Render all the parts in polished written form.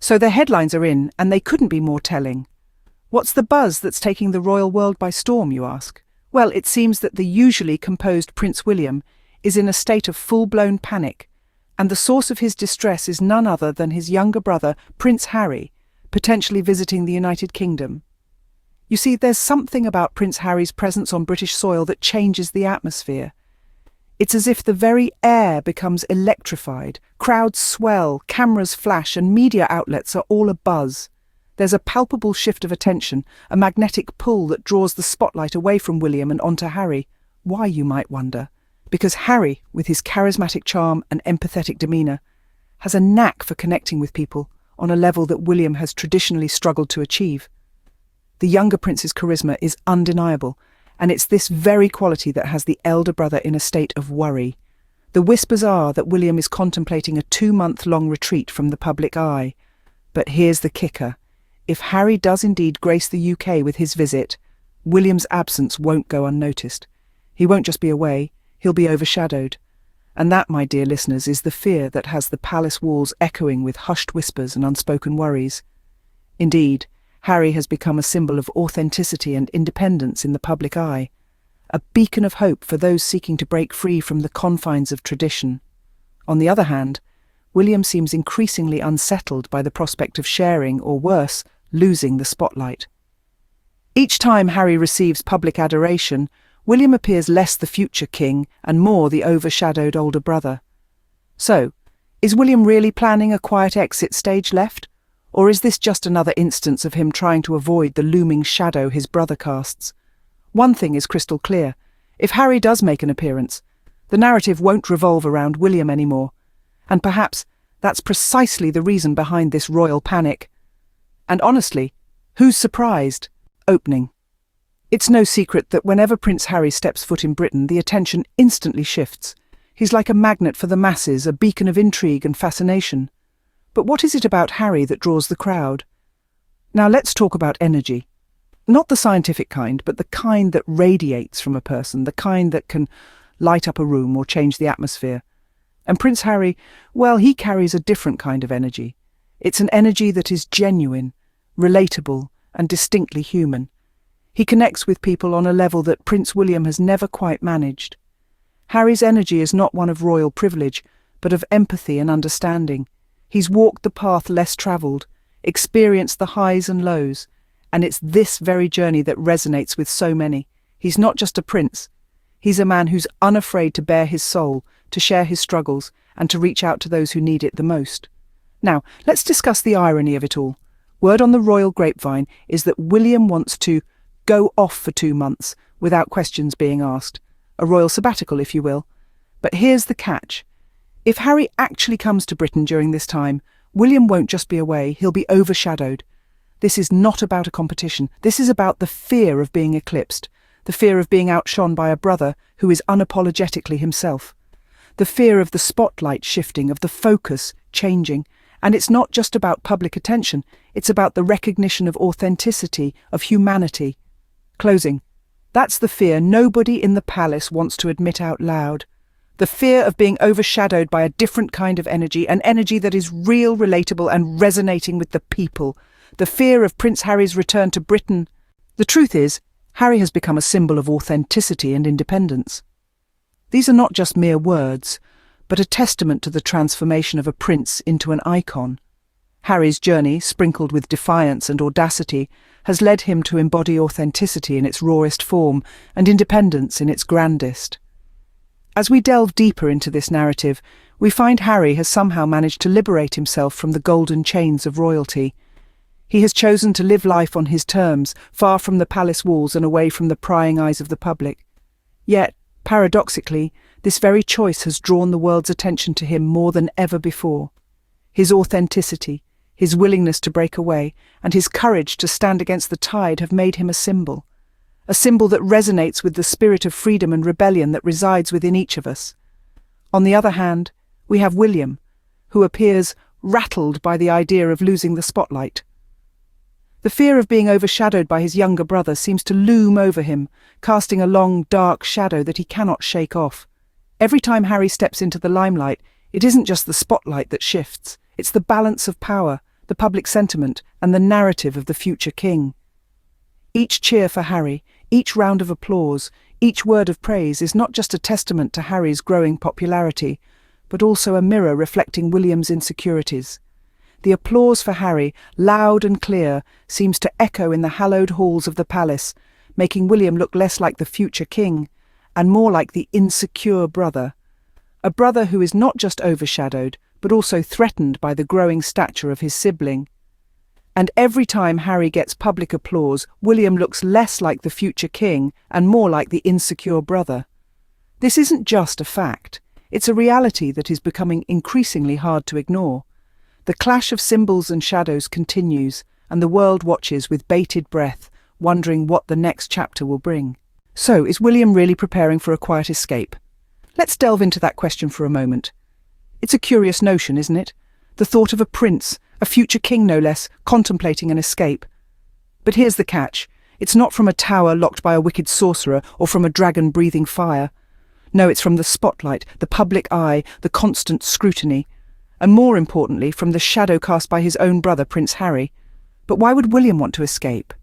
So the headlines are in, and they couldn't be more telling. What's the buzz that's taking the royal world by storm, you ask? Well, it seems that the usually composed Prince William is in a state of full-blown panic, and the source of his distress is none other than his younger brother, Prince Harry, potentially visiting the United Kingdom. You see, there's something about Prince Harry's presence on British soil that changes the atmosphere. It's as if the very air becomes electrified, crowds swell, cameras flash, and media outlets are all abuzz. There's a palpable shift of attention, a magnetic pull that draws the spotlight away from William and onto Harry. Why, you might wonder? Because Harry, with his charismatic charm and empathetic demeanour, has a knack for connecting with people on a level that William has traditionally struggled to achieve. The younger prince's charisma is undeniable, and it's this very quality that has the elder brother in a state of worry. The whispers are that William is contemplating a 2-month-long retreat from the public eye. But here's the kicker. If Harry does indeed grace the UK with his visit, William's absence won't go unnoticed. He won't just be away, he'll be overshadowed. And that, my dear listeners, is the fear that has the palace walls echoing with hushed whispers and unspoken worries. Indeed, Harry has become a symbol of authenticity and independence in the public eye, a beacon of hope for those seeking to break free from the confines of tradition. On the other hand, William seems increasingly unsettled by the prospect of sharing, or worse, losing the spotlight. Each time Harry receives public adoration, William appears less the future king and more the overshadowed older brother. So, is William really planning a quiet exit stage left? Or is this just another instance of him trying to avoid the looming shadow his brother casts? One thing is crystal clear. If Harry does make an appearance, the narrative won't revolve around William anymore. And perhaps that's precisely the reason behind this royal panic. And honestly, who's surprised? Opening. It's no secret that whenever Prince Harry steps foot in Britain, the attention instantly shifts. He's like a magnet for the masses, a beacon of intrigue and fascination. But what is it about Harry that draws the crowd? Now let's talk about energy. Not the scientific kind, but the kind that radiates from a person, the kind that can light up a room or change the atmosphere. And Prince Harry, well, he carries a different kind of energy. It's an energy that is genuine, relatable, and distinctly human. He connects with people on a level that Prince William has never quite managed. Harry's energy is not one of royal privilege, but of empathy and understanding. He's walked the path less travelled, experienced the highs and lows, and it's this very journey that resonates with so many. He's not just a prince. He's a man who's unafraid to bare his soul, to share his struggles, and to reach out to those who need it the most. Now, let's discuss the irony of it all. Word on the royal grapevine is that William wants to go off for 2 months without questions being asked. A royal sabbatical, if you will. But here's the catch. If Harry actually comes to Britain during this time, William won't just be away, he'll be overshadowed. This is not about a competition. This is about the fear of being eclipsed, the fear of being outshone by a brother who is unapologetically himself, the fear of the spotlight shifting, of the focus changing. And it's not just about public attention, it's about the recognition of authenticity, of humanity. Closing. That's the fear nobody in the palace wants to admit out loud. The fear of being overshadowed by a different kind of energy, an energy that is real, relatable, and resonating with the people. The fear of Prince Harry's return to Britain. The truth is, Harry has become a symbol of authenticity and independence. These are not just mere words, but a testament to the transformation of a prince into an icon. Harry's journey, sprinkled with defiance and audacity, has led him to embody authenticity in its rawest form and independence in its grandest. As we delve deeper into this narrative, we find Harry has somehow managed to liberate himself from the golden chains of royalty. He has chosen to live life on his terms, far from the palace walls and away from the prying eyes of the public. Yet, paradoxically, this very choice has drawn the world's attention to him more than ever before. His authenticity, his willingness to break away, and his courage to stand against the tide have made him a symbol that resonates with the spirit of freedom and rebellion that resides within each of us. On the other hand, we have William, who appears rattled by the idea of losing the spotlight. The fear of being overshadowed by his younger brother seems to loom over him, casting a long, dark shadow that he cannot shake off. Every time Harry steps into the limelight, it isn't just the spotlight that shifts, it's the balance of power, the public sentiment, and the narrative of the future king. Each cheer for Harry, each round of applause, each word of praise is not just a testament to Harry's growing popularity, but also a mirror reflecting William's insecurities. The applause for Harry, loud and clear, seems to echo in the hallowed halls of the palace, making William look less like the future king and more like the insecure brother. A brother who is not just overshadowed, but also threatened by the growing stature of his sibling. And every time Harry gets public applause, William looks less like the future king and more like the insecure brother. This isn't just a fact. It's a reality that is becoming increasingly hard to ignore. The clash of symbols and shadows continues, and the world watches with bated breath, wondering what the next chapter will bring. So, is William really preparing for a quiet escape? Let's delve into that question for a moment. It's a curious notion, isn't it? The thought of a prince, a future king no less, contemplating an escape. But here's the catch. It's not from a tower locked by a wicked sorcerer or from a dragon breathing fire. No, it's from the spotlight, the public eye, the constant scrutiny. And more importantly, from the shadow cast by his own brother, Prince Harry. But why would William want to escape?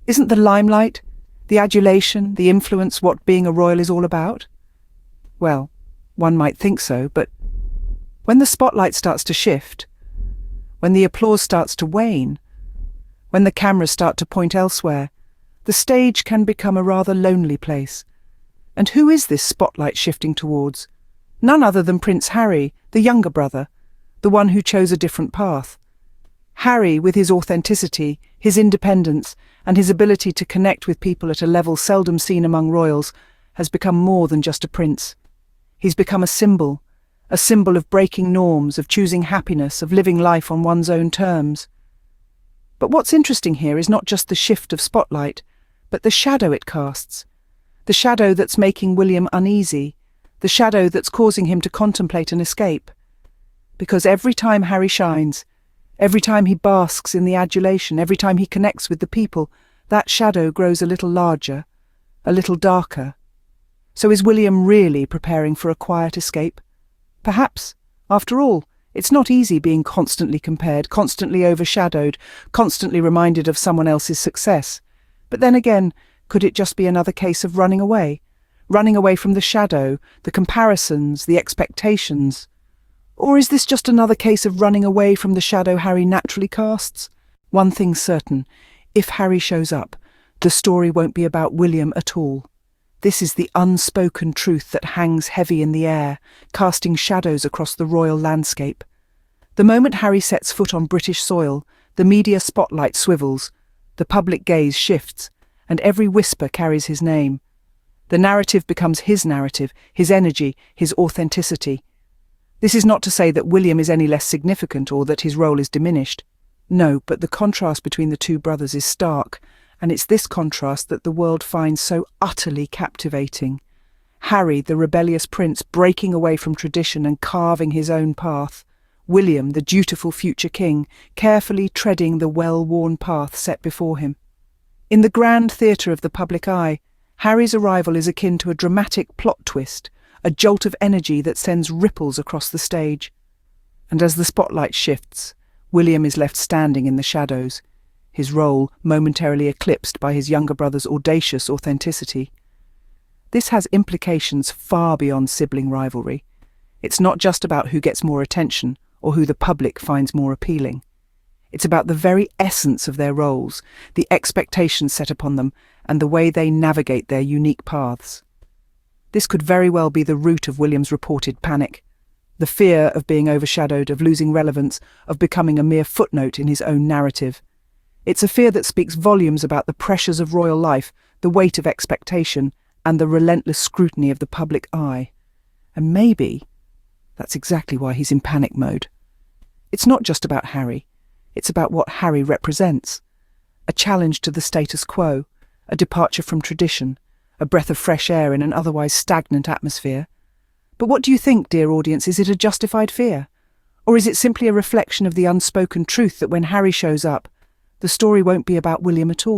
Isn't the limelight, the adulation, the influence what being a royal is all about? Well, one might think so, but when the spotlight starts to shift, when the applause starts to wane, when the cameras start to point elsewhere, the stage can become a rather lonely place. And who is this spotlight shifting towards? None other than Prince Harry, the younger brother, the one who chose a different path. Harry, with his authenticity, his independence, and his ability to connect with people at a level seldom seen among royals, has become more than just a prince. He's become a symbol of breaking norms, of choosing happiness, of living life on one's own terms. But what's interesting here is not just the shift of spotlight, but the shadow it casts. The shadow that's making William uneasy, the shadow that's causing him to contemplate an escape. Because every time Harry shines, every time he basks in the adulation, every time he connects with the people, that shadow grows a little larger, a little darker. So is William really preparing for a quiet escape? Perhaps. After all, it's not easy being constantly compared, constantly overshadowed, constantly reminded of someone else's success. But then again, could it just be another case of running away? Running away from the shadow, the comparisons, the expectations? Or is this just another case of running away from the shadow Harry naturally casts? One thing's certain, if Harry shows up, the story won't be about William at all. This is the unspoken truth that hangs heavy in the air, casting shadows across the royal landscape. The moment Harry sets foot on British soil, the media spotlight swivels, the public gaze shifts, and every whisper carries his name. The narrative becomes his narrative, his energy, his authenticity. This is not to say that William is any less significant or that his role is diminished. No, but the contrast between the two brothers is stark, and it's this contrast that the world finds so utterly captivating. Harry, the rebellious prince, breaking away from tradition and carving his own path. William, the dutiful future king, carefully treading the well-worn path set before him. In the grand theatre of the public eye, Harry's arrival is akin to a dramatic plot twist, a jolt of energy that sends ripples across the stage. And as the spotlight shifts, William is left standing in the shadows, his role momentarily eclipsed by his younger brother's audacious authenticity. This has implications far beyond sibling rivalry. It's not just about who gets more attention or who the public finds more appealing. It's about the very essence of their roles, the expectations set upon them, and the way they navigate their unique paths. This could very well be the root of William's reported panic. The fear of being overshadowed, of losing relevance, of becoming a mere footnote in his own narrative. It's a fear that speaks volumes about the pressures of royal life, the weight of expectation, and the relentless scrutiny of the public eye. And maybe that's exactly why he's in panic mode. It's not just about Harry. It's about what Harry represents. A challenge to the status quo, a departure from tradition, a breath of fresh air in an otherwise stagnant atmosphere. But what do you think, dear audience? Is it a justified fear? Or is it simply a reflection of the unspoken truth that when Harry shows up, the story won't be about William at all?